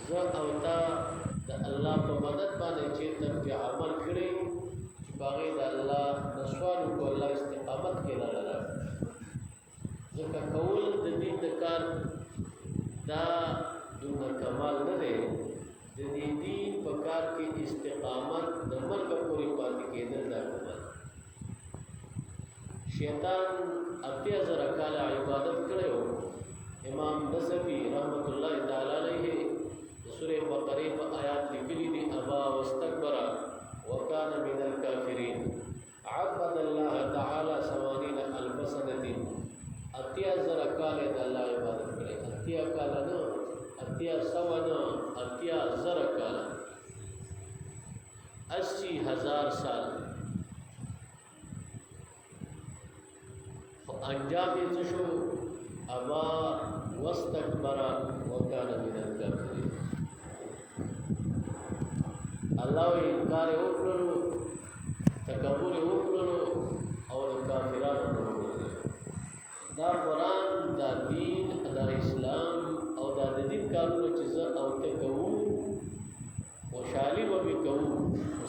زه او تا د الله په مدد باندې چې تر عمل کړی چې باغې د الله نسوال کو الله استقامت کې لاله ځکه کول د دین د کار دا دونه کمال نه دی د دې دین په کار کې استقامت د مرګ پورې پاتې کېدل دا کمال شیطان 80,000 کال عبادت کړو امام نصفی رحمت الله تعالی علیه سورہ بقرہ په آیات لیکلي دي ابا واستكبر وكان من الكافرين عبد الله تعالی 80,000 سنه 80,000 کال د الله عبادت کړي 80 کال نه 80,000 نه 80,000 کال 80,000 سال انجام یې څه شو ابا واستكبر وكان من الكافرين الله انکار وکړو تکبر وکړو او د کافرانو وکړو دا قرآن دا دین دا اسلام او دا د دین کارونه چې زه او ته کوو خوشحالي به کوو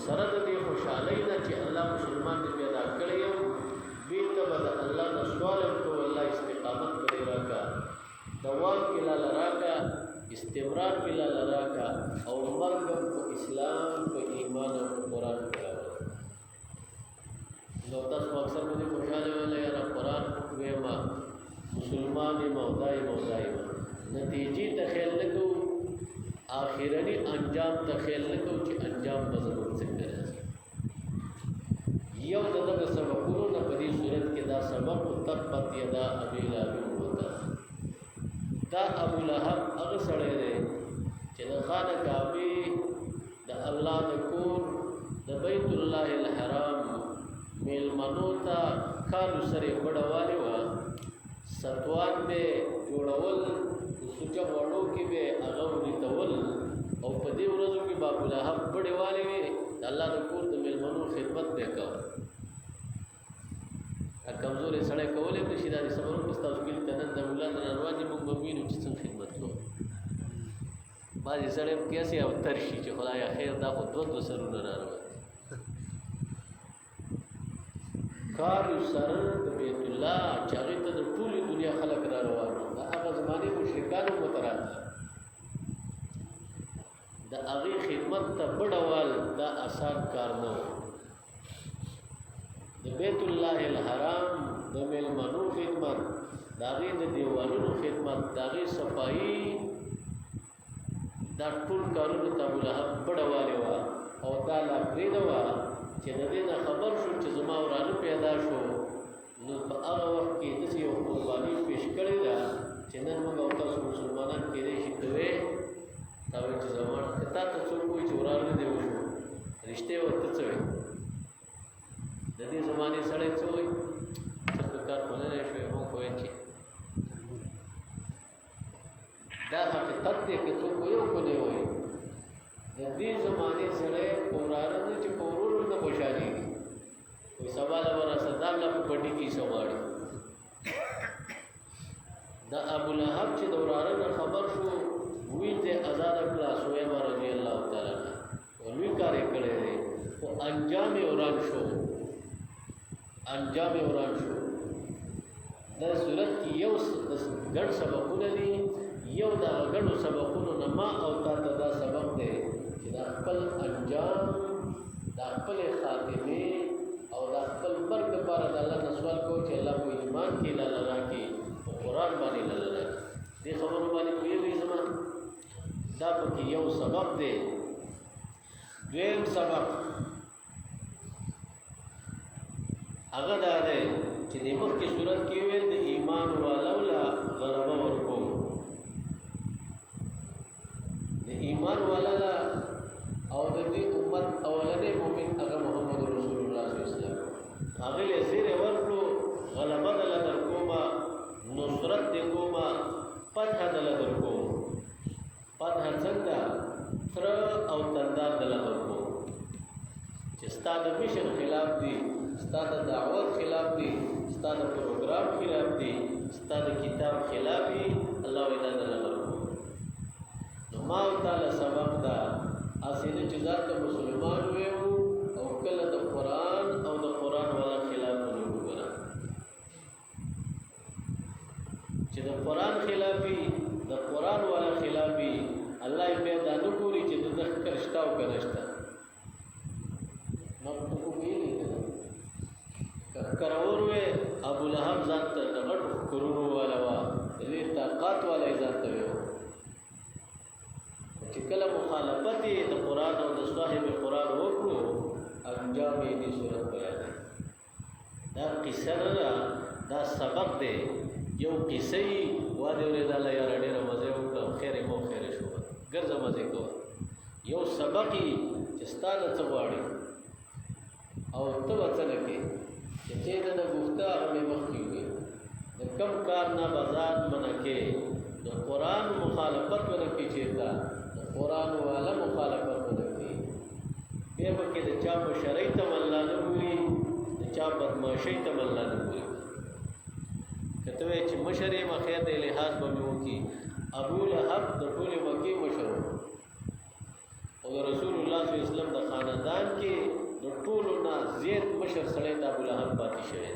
سره د دې خوشحالۍ نه چې الله مسلمان دې پیدا کړی یم بیرته به د الله نه سوال وکړو الله استقامت پرې راکړه دوام کې لاله راکړه استمرار کې لاله راکړه او مرګ په اسلام په ایمان او قرآن کې راکړه نو تاسو اکثر مې خوشاله ویل یا قرآن ویما مسلمان مودای نتیجې ته خیال نکو آخرنی انجام ته خیال نکو چې انجام به ضرور څنګه راځي یو دغه سبقونو نه په دې صورت کې دا سبق تبت یدا ابي لهب وتا دا ابو لهب هغه سره دی چې د خانه کعبه د الله د کور د بیت الله الحرام میلمنو ته کالو سره وړوالي و ستوان به جوړول سوچا وړو کې به هغه ورتول او په دې ورځو کې ابو لهب وړوالي وي د الله د کور د میلمنو خدمت وکاو کمزورې سړی کولای نشي دا صبر پستاو کې تنن د مولانا رواني موږ مؤمنو چې څنګه خدمت کوو بعضې سړی کیسې او ترشي چې خدایا خیر دا خو دوه سرونه راروان کار سر د بیت الله چې هغې ته د ټولې دنیا خلک را روان د هغه زمانې مشرکانو مترات د هغې خدمت ته بډوال دا آسان کار نه و د بیت الله الحرام د میلمنو خدمت د هغې د دیوالونو خدمت د هغې صفایي دا ټول کارونو ته ابولهب بډوالې وه او دا لا پرېږده وه چې د دې نه خبر شو چې زما ورانه پیدا شو نو په هغه وخت کې داسې یو قرباني پیش کړې ده چې نن موږ او تاسو مسلمانان کېدای شي کوې تا وایي چې زما که تا ته څوک وایي چې ورانه دې وشو رښتې ورته څه وایي د دې زمانې سړی څه وایي څه کار خو نه دی شوی موږ خو چې دا حقیقت دی که څوک وایي او که نه وایي د دې زمانې سړی ورانه دی چې په ورونو نه خوشحالېږي وایي سبا له به راسه دا الله په پټي کې څه غواړي د ابولهب چې د ورانه نه خبر شو ویل دی ازاده کړه سویمه رضی الله تعالی عنها او لوی کار یې کړی دی خو انجام یې وران شو دا صورت کې یو ګڼ سبقونه دي یو د ګڼو سبقونو نه ما او تا ته دا سبق دی چې دا خپل انجام دا خپل خاتمه او دا خپل مرګ لپاره د الله نه سوال کوو چې الله په ایمان کې لاله راکړي او قرآن باندې لاله راکړي دې خبرو باندې پوهېږئ زما دا پکې یو سبق دی دویم سبق هغه دا دی چې د مخکې صورت کې ویل د ایمان والو له غلبه ورکوم د ایمان والا او د دې امت اولنې مؤمن هغه محمد رسول الله صلی الله علیه وسلم هغه له زیره ورکړو غلبه دل درکوما نصرت دې کوما فتح دل درکوم فتح څنګه تر او تندار دل درکوم چې ستاسو د مشن خلاف دي ستاسو د دعوت خلاف دي ستاسو د پروګرام خلاف دي ستاسو د کتاب خلاف دي الله وینا دل درکوم ما او تعالی سبب دا اسینه چې ځکه مسلمان ویو او کله د قران او د قران والا خلاف نه وګړه چې د قران خلافي د قران والا خلافي الله یې پیدا نه کوي چې د ذکر او کنهشتا نو په ویلې کراور وې ابو لهب ځان ته غټ کرونو والا وا دې طاقت والا ځان ته ویو چې کله مخالفت د قران او د صاحب قران وکړو انجام یې دې صورت بیان دا قصه دا سبق دی یو قصه واده ولې دا لیا رډې مزه او خیر مو خیر شو ګرځه مزه کو یو سبق چې ستانه څه واړي او ته وڅنه کې چې دا غوښتا مې مخکې وي د کم کار نه بازار منکه د قران مخالفت ورکې چیرته د قران والا مخالفت ورکې به کې د چا په شرعي تملا نه وي د چا بدمعشي تملا نه وي کته چې مشرې مخې د لحاظ به مو کی ابو لهب د ټول مکی مشر او رسول الله صلی الله علیه وسلم د خاندان کې د ټولو نه زیات مشر سره د ابو لهب پاتې شوی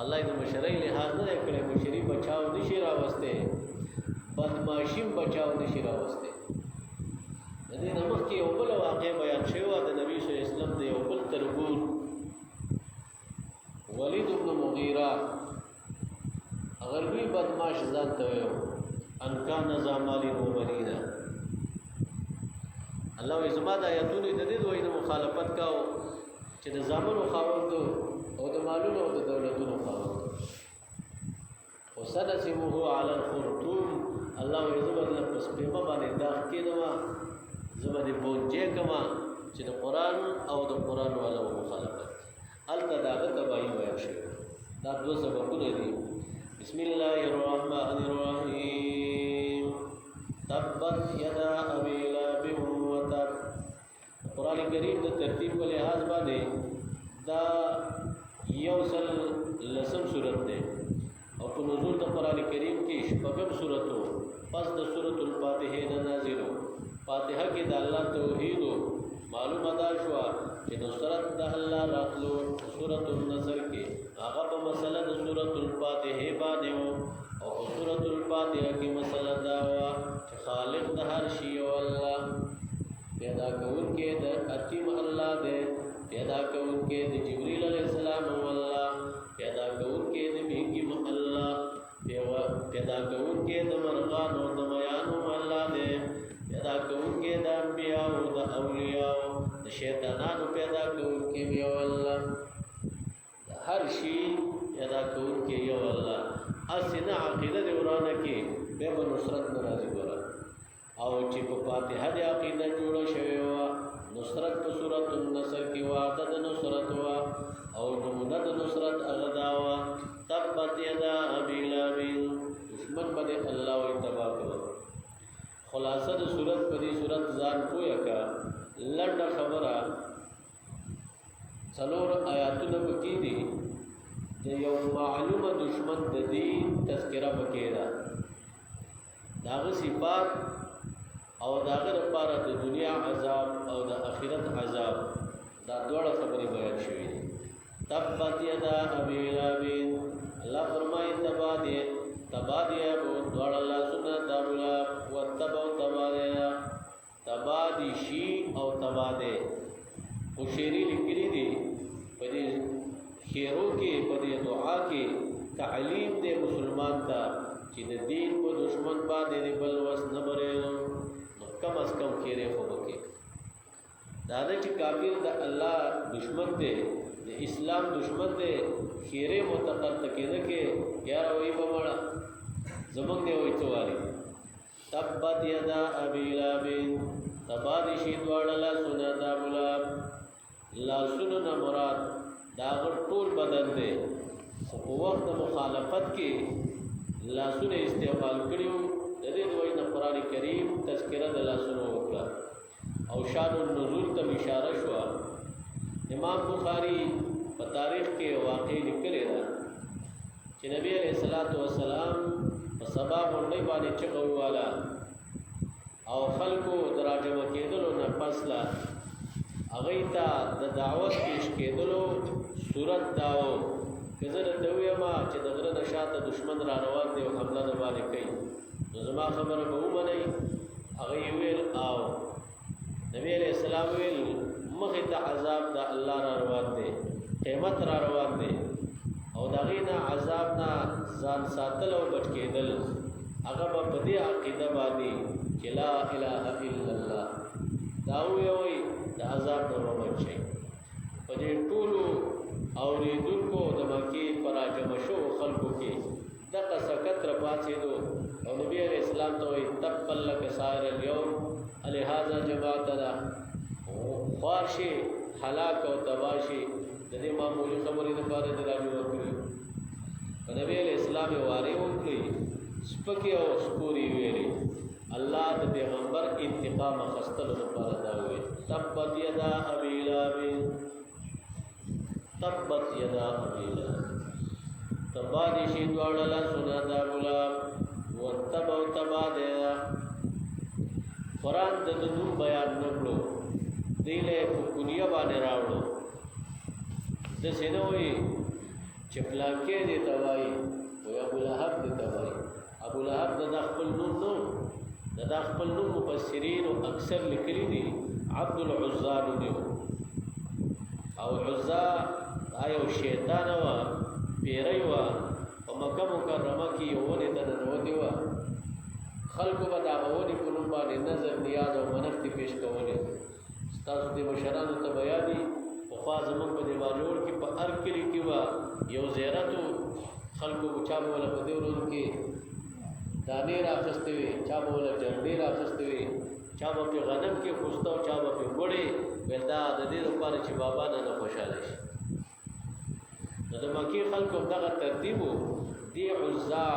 الله دې مشرۍ لحاظ نه کړي مشري بچاو نشي راوسته بدمعشیم بچاو نشي راوسته د دې نمخ کې یو بل واقع بیان شوی د نبی صلی الله علیه وسلم د یو بل تربور ولید ابن مغیره غربي بدمعش ځان ته ویو ان کان زمال و بنینا الله زما د آیاتونو د دې دوی مخالفت کاو چې د زامنو خاوند او د مالونو او د دولتونو خاوند وسنسمه علی الخرطوم الله زما د پس په باندې داخ کېدما زما د بوجه کما چې د قران او د قران والا مخالفت التداغه تبعی وایي شي دا دوه سببونه دي بسم الله الرحمن الرحیم تبت یدا ابي لهب وتب قران کریم د ترتیب په لحاظ باندې دا یوصل لسم سورت ده او په نزول د قران کریم کې شپږم سورته پس د سورۃ الفاتحه نه نازلو فاتحه کې د الله توحید معلومه ده شو چې نصرت د الله راتلو سورۃ النصر کې هغه په مسله د سورۃ الفاتحه باندې او سورۃ الفاتحه کې مسله دا چې خالق د هر شی او الله پیدا کوونکی د اتم الله دی پیدا کوونکی د جبرئیل علیه السلام او الله پیدا کوونکی د میګم الله پیدا کوونکی د مرغان او د میانو الله دی پیدا کوونکی د انبیاء او د اولیاء د شیطانانو پیدا کوونکی یو الله هر شی پیدا کوونکی یو الله اسنه عقیده دی ورانه کې به نصرت ناراضي ګره او چې په فاتحه د عقیده جوړ شوی و نصرت په سورۃ النصر کې وعده د نصرت وا او نمونه د نصرت اغدا وا تبت یدا ابي لهب دشمن باندې الله او تبا کړ خلاصه د سورۃ په دې سورۃ ځان کویا کا لړ خبره څلور آیاتونه پکې دي د یو معلومه دشمن د دین تذکرہ پکې ده داغه صفات او داغه لپاره د دنیا عذاب او د آخرت عذاب دا دوړه خبرې بیان شوې دي تبت یدا ابي لهب الله فرمایي تبادی ابو دوړه الله سنت ابو لهب وتبو تبادی شی او تباده او شیری لیکلي دي په دې خیرو کې په دې دعا کې تعلیم دې مسلمان ته چې د دین په دشمن باندې بل وس نه بره کم از کم کېره خو وکي دا چې کافر د الله دشمن دی د اسلام دشمن دی خیره متقد کېده کې یار وې بمړه زمنګ دی وې چوالي تبت یدا ابي لهب تبادی شی دواړه لا سنت ابو لهب لا سنن مراد دا ټول بدن دی خو په وخت مخالفت کې لاسونه استعمال کړیو د دې دوی نه قران کریم تذکرہ د لاسونو وکړه او شان النزول ته اشاره شو امام بخاری په تاریخ کې واقع لیکلی دا چې نبی علیہ الصلوۃ والسلام په سبا غونډې باندې چغه والا او خلکو دراجمه کېدلو نه پس لا هغه ته د دعوت پیش کېدلو صورت داو کزه د ویما چې د غره نشاته دشمن را روان دی او حمله نه باندې کوي نو زما خبره به ومني هغه ویل او نبی علیہ السلام ویل مخه ته عذاب د الله را روان دی قیامت را روان دی او دغینا عذاب نه ځان ساتل او بچ کېدل هغه په دې عقیده باندې چې لا اله الا الله دا وی د عذاب نه وبچي په دې ټولو اوریدونکو د مکی پراجم شو خلقو کې دغه سکت را پاتېدو او نبی علیہ السلام ته وی تبل لك سائر اليوم لهذا جماعتنا خوارشي هلاك او تباشي د دې معمولی خبرې لپاره د راځي وکړي نبی علیہ السلام واره وکړي سپکی او سپوري ویلي الله د پیغمبر انتقام خستل لپاره دا وی تبت یدا ابي لهب تبت یدا ابي لهب تبادی شي دوړل سنا دا غلام وتبو تباده قران د نوم بیان نکړو دیله په دنیا باندې راوړو د سينوي چې پلاکې دي توای او ابو لهب دي توای ابو لهب د خپل نوم نو د خپل نوم مفسرین او اکثر لیکلي دي عبد العزى دی او عزى آیو شیطان وا پیری وا او مکه مکرمه کې یوونه د نوتی وا خلکو به دا غوونی په نوم باندې نظر نیاز او منښت پیش کولې تاسو دې مشرانو ته بیانې او خاص موږ په دې باجوړ کې په هر کلی کې وا یو زیارتو خلکو چا بوله په دې ورځ کې دانې راخستې وي چا بوله جنډې راخستې وي چا په غنم کې خوسته او چا په ګړې ولدا د دې لپاره چې بابا نه خوشاله شي نو د مکی خلکو دغه ترتیب دی عزا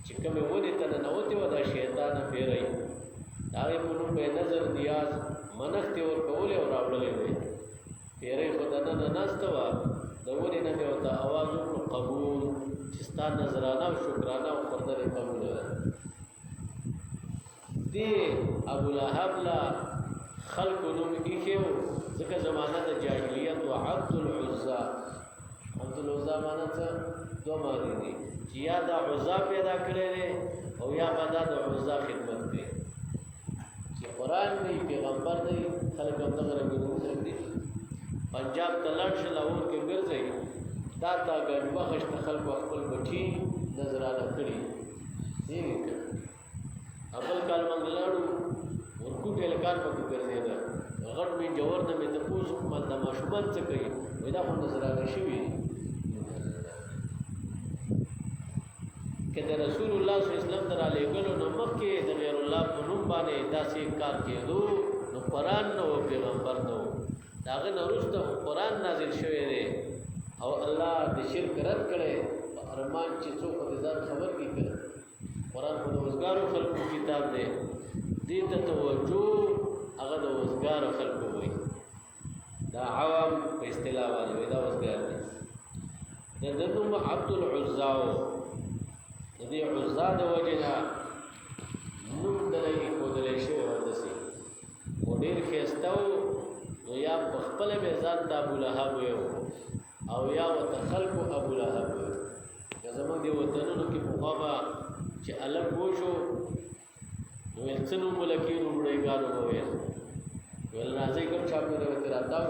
چې کومه ودی ته نوته و دا شیطان پیری دا په نوم به نظر نیاز منښت ور کول او راوړلې وي پیری خدای نه ناستوا د ودی نه به وتا आवाज وکړو قبول چې ستاسو نظرانه او شکرانه او خردل قبول دی ابو لهب لا خلق نوم کیو ځکه زمانہ د جاهلیت او عبد العزى معنی څه دوه معنی دي چې یا د عزا پیدا کړی دی او یا بدا د عزا خدمت دی چې قرآن دی پیغمبر دی خلق هم دغه رنګونه دي پنجاب تلان شل او کې ګرځي دا تا ګډ خشت خلق خپل بټي نظرانه کړی دی خپل کال منګلاړو ورکو ټل کار پکې ګرځي دا غټ می جوړ نه می ته پوس کومه د مشمن څه کوي ودا خو نظرانه شوی کہ رسول الله صلی الله علیه وسلم در علی ګلو نو مکه د غیر الله په نوم باندې داسې کار کېدو نو قران نو پیغمبر نو داغه نورسته قران نازل شوی دی او الله د شرک رد کړي ارمان چې څوک د ځان خبر کی کړي قران په وزګارو خلقو کتاب دی دې ته توجه هغه د وزګارو خلقو وي دا عوام په اصطلاح باندې دا وزګار دي د نوم عبد العزى دې عزا د وجهه نوم دلای کو دلای شي ورته او ډیر خستاو نو یا خپل به ځان د ابو لهب یو او یا وتخلق ابو لهب زمون دی وطنونو کې مخابه چې الګ وشو نو څنو ملکی وړي ګانو وویل ول راځي کوم چا په دې راتاو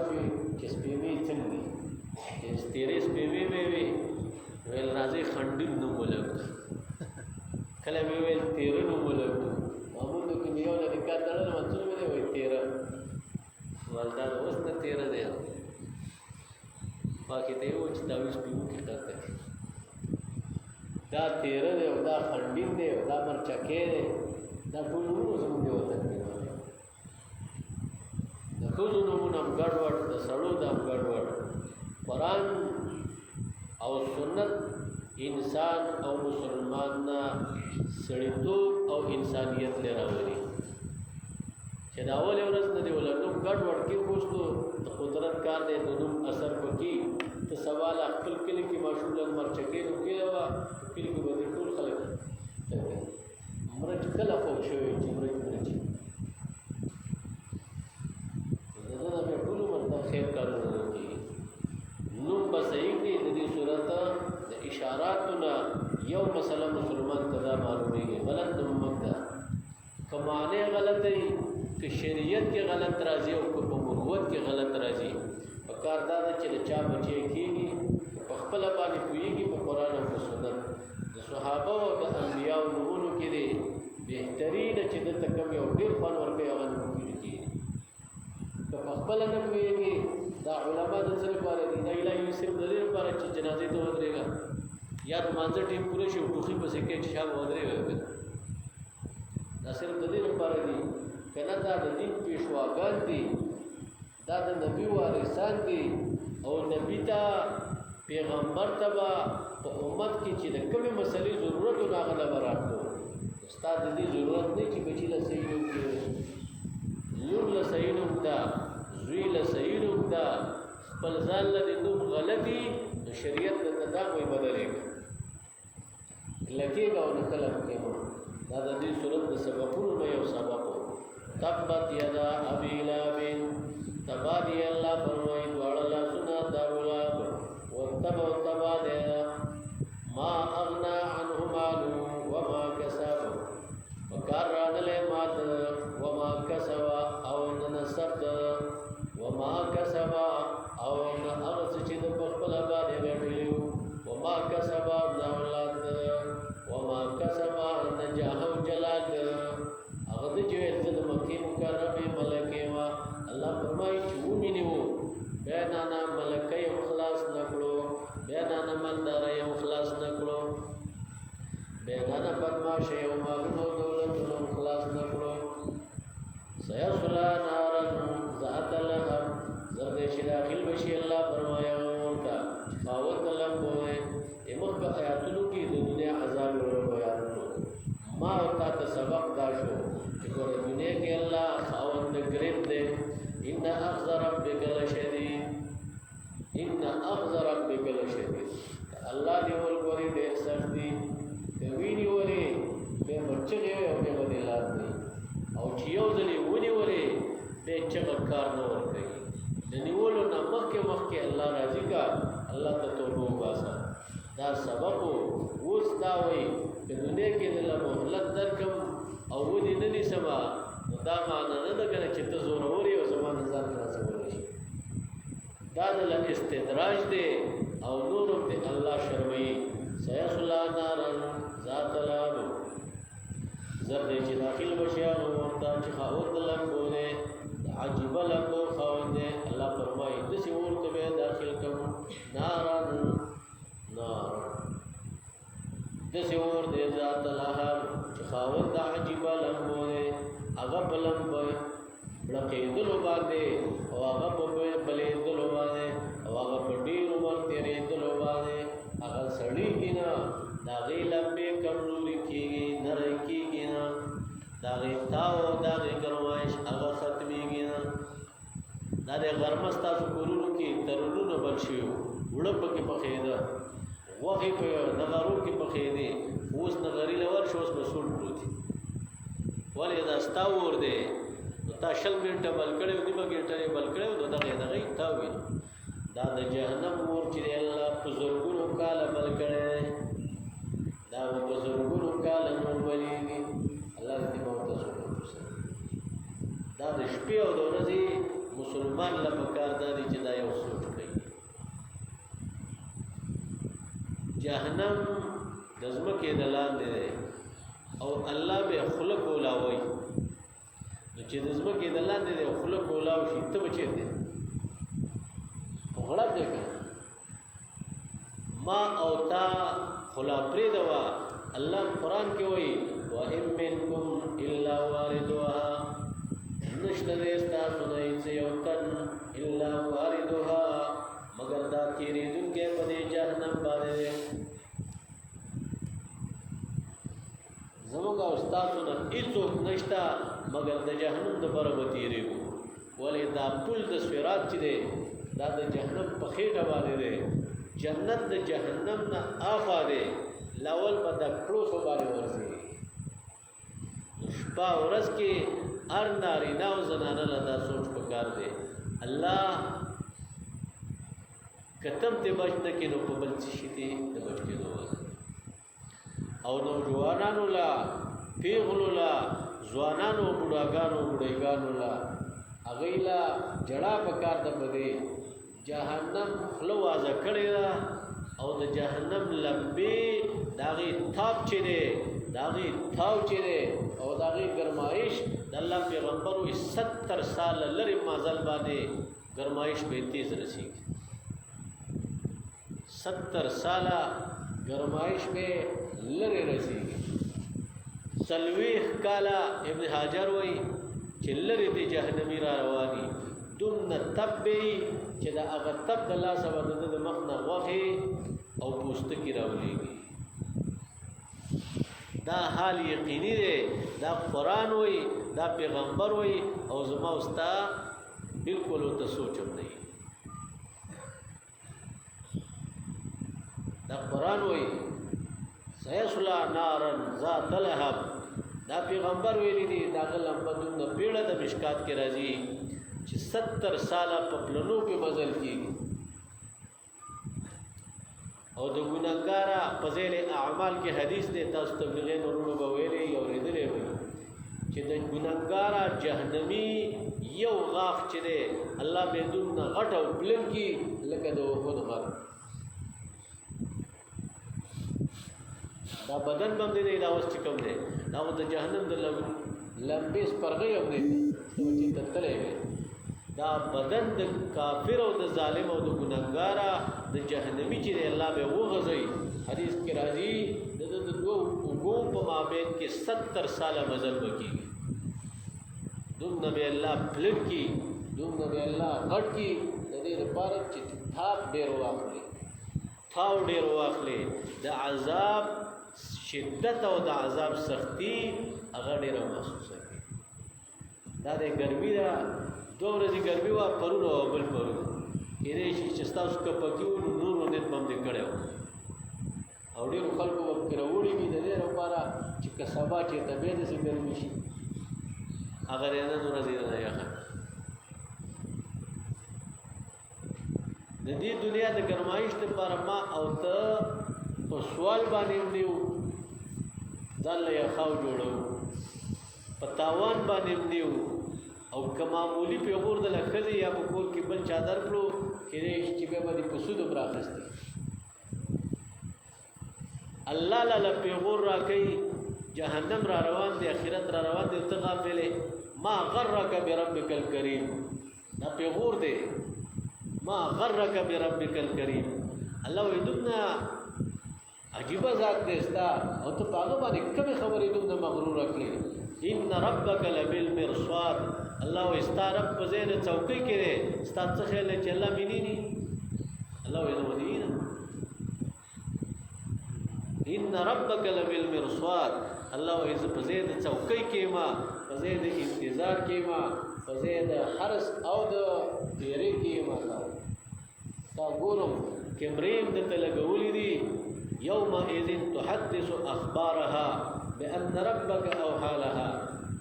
چې سپېمې څنګه چې ستېرې سپېمې وي ول راځي خندین نو ملک کله ویل تیر نو ملک معمول کې یو د نکاح تړل مڅو مې وي تیر ولدا اوس نه تیر دی پاکي ته و چې دا وس پیو کې کړته دا تیر دی او دا خندین دی او دا مرچکه دی دا ټول نو زموږ دی وته دا ټول نو موږ ګډوډ د سړو د ګډوډ قرآن او سنت انسان او مسلمان نا سړیتوب او انسانیت لراوړي چې دا اول ورځ نه دی ولرنو ګډ ورکی خوستو د قدرت کار دی د نوم اثر وکي ته سوال خپل کلی کې ماشوم مرچکې نو کېوا کلی کې به ټول خلک شوی چې مرچ دا به ټول مرته خیر کارونه کوي نو بس صحیح دی د دې صورت د اشاراتنا یو مسله مسلمان کدا معلومیږي غلط نومک ده کمانه غلط دی که شریعت کې غلط راځي او په مروت کې غلط راځي په کار دا چې چا بچي کیږي په خپل باندې کویږي په قران او سنت د صحابه او د انبیاء نورونو کې دی بهترین چې د تکم یو ډیر فن ورکه هغه کوي په خپل نه کویږي دا علما د څه لپاره دي دا الهي صرف د دې لپاره چې جنازې ته ودرېږي یا د مانځه ټیم پوره شي ټوخي پسې کې چې شاب ودرېږي دا صرف د دې لپاره دي کنه دا د دین پیشواګان دي دا د نبی وارثان دي او نبی ته پیغمبر تبا په امت کې چې د کومې مسلې ضرورت او هغه برابر استاد دې ضرورت نه چې بچی له صحیح کې لور له صحیح نوم دا زوی له صحیح نوم دا خپل ځان له نوم غلطي د شریعت د تداوی بدلېږي لکه او نکلم کې دا د دې صورت د سببونو یو سبب تبت یدا ابي لهب تبادی الله فرمایي واړه لا سنا دارولاب وتبع ما اغنى عنه ماله وما كسب وکار راغله مات وما كسب او نسب وما كسب او اغس چې د خپل باندې غټلیو وما كسب اولاد وما كسب نجاح جلال هغه د چې د مکه مکرمه ملکه وا الله فرمایي چې ومنو بیان ملکه اخلاص نکړو بیان مالدار اخلاص نکړو بیان بدمعاش او مالونو دولت اخلاص نکړو سيصلى نارا ذات لهب زردش داخل بشي الله فرمایا ورته خاوت لمبوه ایمخ په آیاتونو کې د دنیا عذاب ورو بیان ما وتا ته سبق دا شو چې ګوره دنیا کې الله خاوند ګریب دی ان اخذ ربک لشدید ان اخذ ربک لشدید الله دی ول ګوري ډېر سخت دی ویني وري به مرچغه او به بدلات دی او چې یو ځلې ونی وري به چغه کار نه ور کوي د نیولو نه مخکې الله راضي کا الله ته توبه واسه دا سبب اوس دا وای چې دنیا کې د مهلت درکم او ودی نه دي سما دا معنا نه ده چې ته زور اوري او زمان نظر راځول شي دا د استدراج دی او نورم ته الله شرمي سيصلى نارا ذات لهب زرد چې داخل بشي او ورته چې خاوند لمبونه عجيب لکو خاوند الله فرمایي د سی ورته به داخل کوم نار د سی ور دې ذات لهب چې خاوند عجيب لمبونه هغه بلمبه لکېدلو باندې او هغه په بلېدلو باندې او هغه په ډېرو باندې تېرېدلو باندې هغه سړی کینا دا غي لمبه کمزوري کیږي نری کیږي نه دا غي تاو دا غي ګرمایش هغه ختميږي نه دا د غرمستا کورونو کې ترونو بل شي وړپ کې پخېده وغه په دغارو کې پخېدي اوس نغری لور شوس مسول پروتي ولې دا ستاور دی تا شل منټه بل کړو دی به ګټه بل کړو دا دغه تاوي دا د جهنم ور چې الله په زورګونو کال بل کړي دا په زورګونو کال نور ولېږي الله دې موږ ته دا د شپې او د ورځې مسلمان له پکار دی چې دا یو سوچ کوي جهنم د ځمکې د لاندې او الله به خلق ولاوي چې د ځمکې د لاندې د خلق ولاو شي ته بچې دي غلط دی ما او تا خلا پرې دوا الله قران کې وایي وَإِن مِّنكُمْ إِلَّا وَارِدُهَا نشته تاسو نه یو تن الا واردها مگر دا تیریدونکې په دې جهنم باندې زموږ او تاسو نه هیڅوک نشته مگر د جهنم د برابر تیریږي ولې دا پل د صراط چې دی دا د جهنم په خېټه باندې دی جنت د جهنم نه آفا دی لاول په د کړو سو باندې ورسي شپه ورځ کې هر نارینه او زنانه له دا سوچ پکار دی الله کتم ته بچ نه کینو په بل څه شي دی د بچ کېدو او نوجوانانو لا پیغلو لا ځوانانو بوډاګانو بوډایګانو لا هغوی لا جړا پکار ده بده جهنم خوله وازه کړې ده او د جهنم لمبې د هغې تاپ چې دی د هغې تاو چې دی او د هغې ګرمایش د الله پیغمبر وایي 70 ساله لرې مازل باندې ګرمایش به تیز رسېږي 70 ساله ګرمایش به لرې رسېږي 40 کاله ابن حجر وایي چې لرې د جهنمي را رواني دومره تب به چې د هغه تب د لاسه به د مخ نه غوښې او پوستکي راولېږي دا حال یقیني دی دا قرآن وایي دا پیغمبر وایي او زما او ستا بالکل ورته سوچ هم نه دا قرآن وایي سیصلی نارا ذات لهب دا پیغمبر ویلی دی دا لمبه دومره پیړه د مشکات کې راځي چې 70 ساله په پلنو کې مزل کېږي او د ګناهګاره په ذیل اعمال کې حدیث دی تاسو تبلیغین ورونو به ویلې اورېدلې وي چې د ګناهګاره جهنمي یو غاښ چې دی الله به دومره غټ او پلن کي لکه د احد غر دا بدن باندې دی دا اوس چې کوم دی دا د جهنم د لمبې سپرغۍ هم دی چې تتلې وي دا بدن د کافر او د ظالم او د ګناهګاره د جهنمی چې الله به وغځي حدیث کې راځي د دوه وګو په مابین کې 70 ساله مزل وکړي دومره به الله پلن کی دومره به الله غټ کی د دې لپاره چې تھاپ ډیر واخلي تھاو ډیر واخلي د عذاب شدت او د عذاب سختی هغه ډیر محسوسه کی دا د ګرمي دا دوه ورځې ګرمي وا پرونو او بل پرونو کېدای شي چې ستاسو که پکې وو نور ودې باندې کړی وو او ډېرو خلکو به پکې راوړي وي د دې لپاره چې که سبا چې طبیعت داسې ګرمي شي هغه د نن ورځې نه یخه د دې دنیا د ګرمایش لپاره ما او ته په سوال باندې ونیو ځان له یخاو جوړو په تاوان باندې ونیو او کمامولی پیغور د لکھځي یا په کور کې بل چادر کړو کېدای شي چې به باندې په سود براخستي الله لاله پیغور را کوي جهنم را روان دی آخرت را روان دی ته غافلې ما غرک بربک الکریم دا پیغور دی ما غرک بربک الکریم الله وې دغه عجیب ذات دې ستا او ته هغه باندې کوم خبرې دغه مغرور کړې ان ربک لبالمرصاد الله استعرب په زین چوکۍ کې دی ستا څه خیال چې الله مینی ني الله وې ودینا ان ربک لبالمرصاد الله وې په زین چوکۍ کې ما په زین انتظار کې ما په زین حرس او د ډیرې کې ما تا ګورم کمریم د تلګولې دي یوم اذن تحدث اخبارها بان ربک اوحى لها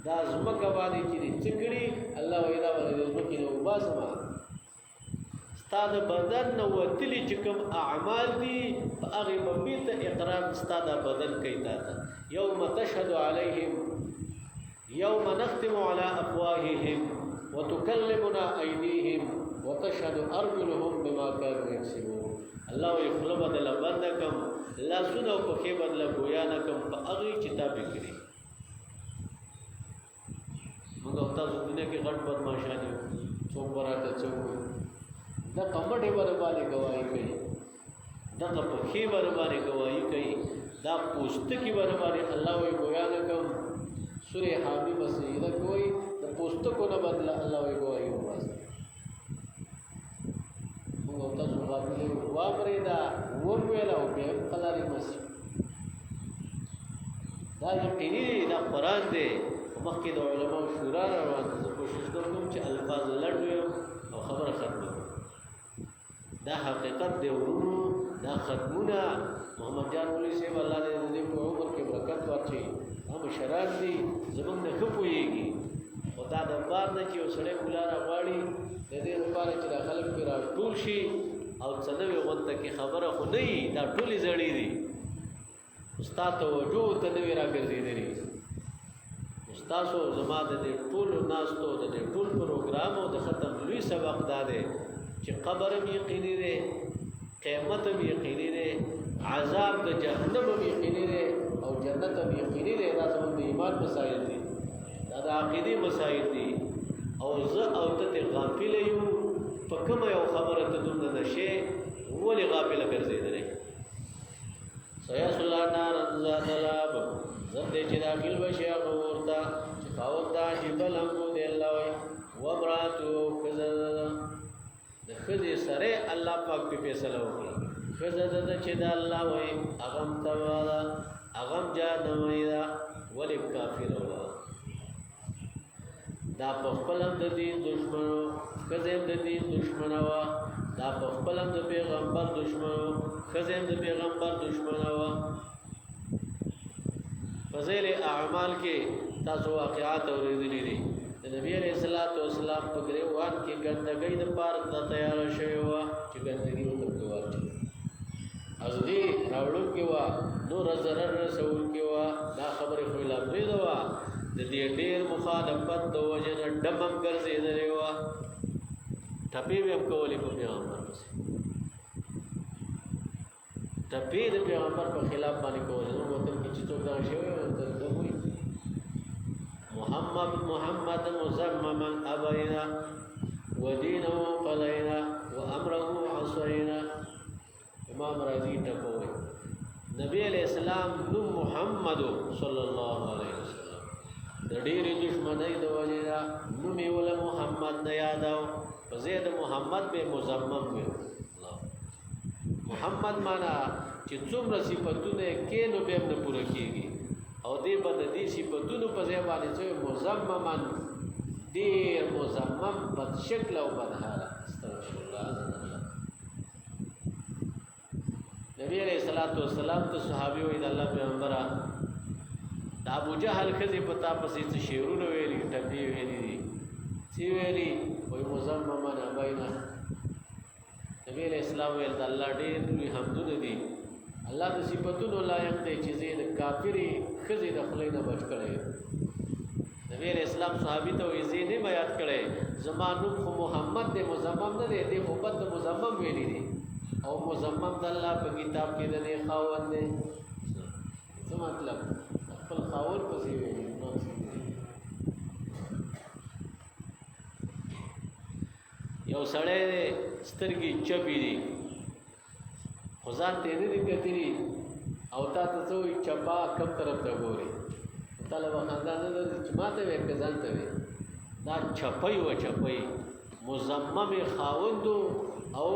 دا زمکه باندې چې څکړي الله ویدا باندې زمکه نو باسما ستاد بدن نو وتلی چې کوم اعمال دي هغه مبیت اقرار ستاد بدن کوي تا یوم تشهد علیهم یوم نختم علی افواههم وتكلمنا ایدیهم وتشهد ارجلهم بما كانوا يكسبون الله یخلو بدل بندکم لا سنو په کې بدل گویا نکم په هغه کتاب کړي موږ تاسو دنیا کې غټ بدمعشانه څوک براته څوک دا کمټه باندې گواہی کوي دا په کې باندې گواہی کوي دا پوسټ کې باندې الله وی گویا نکم سورہ حامیم سجدہ کوي د پوسټ کو نه بدل الله وی گواہی واسه موږ تاسو باندې وابره دا ور ویلا او به قلاري مسجد دا یقیني دا قران دی مخکې د علماء شورا روان دي کوشش کوم چې الفاظ لړوي او خبره ختمه دا حقیقت دی ورونو دا ختمونه محمد جان مولوی صاحب الله دې په عمر کې برکت ورکړي مشران دي زمونږ نه ښه پوهېږي خو دا د بار نه چې یو سړی مولا راغواړي د دې لپاره چې دا خلک پرې راټول شي او څه نوې غونډه کې خبره خو نه وي دا ټولې زړې دي ستا توجه ته نوې راګرځېدلې ستاسو زما د دې ټولو ناستو د دې ټول پروګرام او د ختم لوی سبق دا دی چې قبر هم یقیني دی قیامت هم یقیني دی عذاب د جهنم هم یقیني دی او جنت هم یقیني دی دا زموږ د ایمان مسایل دي دا د عقیدې مسایل دي او زه او ته غافل یو په کومه یو خبره ته دومره نشې ولې غافله ګرځېدلی سیصلی نارا ذات لهب زر دې چې داخل بشي هغه اور ته چې خاوند د عجیبه لمبو دی الله وایي وامرأته ښځه د ښځې سره الله پاک پې فیصله وکړه ښځه ده چې د الله وایي هغه هم تباه ده هغه هم جهنمي ده ولې کافره وه دا په خپل هم د دین دشمن و ښځه هم د دین دشمنه وه دا په خپل هم د پیغمبر دشمن و ښځه هم د پیغمبر دشمنه وه فضیل اعمال کې تاسو واقعات اورېدلي دي د نبی علیه الصلاۃ والسلام په ګریوان کې ګندګۍ د پاره د تیاره شوې وه چې ګندګي ورته واچي ازدي راوړونکې وه نور ضرر رسوونکې وه دا خبرې خو لا پرېږده وه د دې ډېر مخالفت د وجې نه ډم هم ګرځېدلې وه ټپې به هم کولې په پیغمبر پسې ټپې د پیغمبر په خلاف باندې کولې نو وطن کې چې څوک دغه شوی ورته وایي محمد مزمما ابینا ودینه قلینا وامره عصینا امام رازی ټکوي نبی علیہ السلام نو محمد صلی الله علیه وسلم د ډېرې دشمنۍ د وجې نه نوم یې وله محمد نه یادو په ځای د محمد به مزمم وي محمد معنا چې څومره صفتونه یې کې نو به هم نه پوره کېږي او دې به د دې صفتونو په ځای باندې چې مزمما ډېر مزمم بد شکل او بدحاله استغفر الله نبی علیہ الصلوۃ والسلام ته صحابي وې د الله پیغمبره د ابو جهل خزي پتا پسې څه شعرونه ویلي ټپي ویلي دي چې ویلي وې مزمما نه باینا نبی علیہ السلام ویل د الله ډېر لوی حمدونه دي الله د صفاتونو لایق دی چې زه د کافری خزي د خلې نه بچ کړي نبی علیہ السلام صحابي ته وې زه نه بیات کړي زمانو خو محمد د مزمم نه دی د محبت د مزمم ویلي دي او مزمم د الله په کتاب کې د نه خاوند دی څه مطلب خپل خاوند پسې ویلي یو سړی سترګې چپې دي خو ځان ته نه دي کتلي او تا ته څه وایي چپا کم طرف ته ګوري تاله به خندا نه لري چې ما ته وایي که ځان ته وایي دا چپی وه چپی مزمم خاوندو او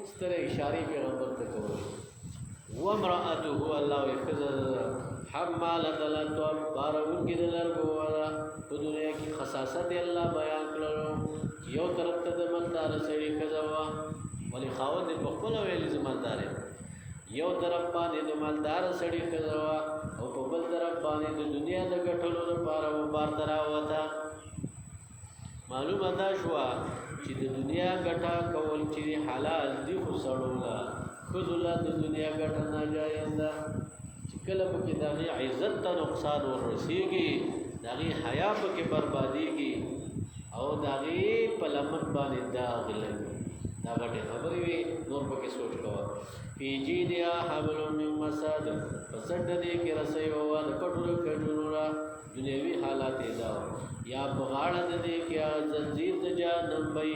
ستره اشارې پیغمبر ته کوي وامرأته الله وایي ښځه حمالة الحطب بارونکې د لرګو والا په دنیا کې خصاصت یې الله بیان کړلو یو طرف ته د مالداره سړي ښځه وه ولې خاوند یې پخپله ویلي زه مالدار یم یو طرف باندې د مالداره سړي ښځه وه او په بل طرف باندې د دنیا د ګټلو لپاره و بار ته راوته معلومه دا شوه چې د دنیا ګټه کول چې حلال دي خو سړو له ښځو له د دنیا ګټه ناجایز ده چې کله پکې د هغې عزت ته نقصان ورسېږي د هغې حیا پکې بربادېږي او د هغې په لمن باندې داغ لګي دا غټې خبرې وي نور پکې سوچ کوه فی جیدها حبل من مسد په څنډه دې کې رسۍ وه د کټورو کټورو را دنیوي حالات یې دا یا په غاړه د دې کې زنځیر د جهنم وی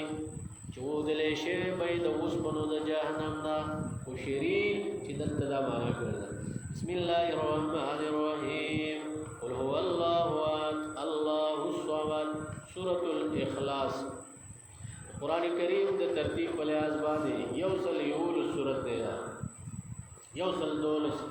چې ودلی شوی به د اوسپنو د جهنم نه خو شري چې دلته دا معنا کړې ده بسم الله الرحمن الرحیم قل هو الله احد الله الصمد سورة الاخلاص قرآن کریم د ترتیب په لحاظ باندې یو سل یولس سورت دی یو سل دولس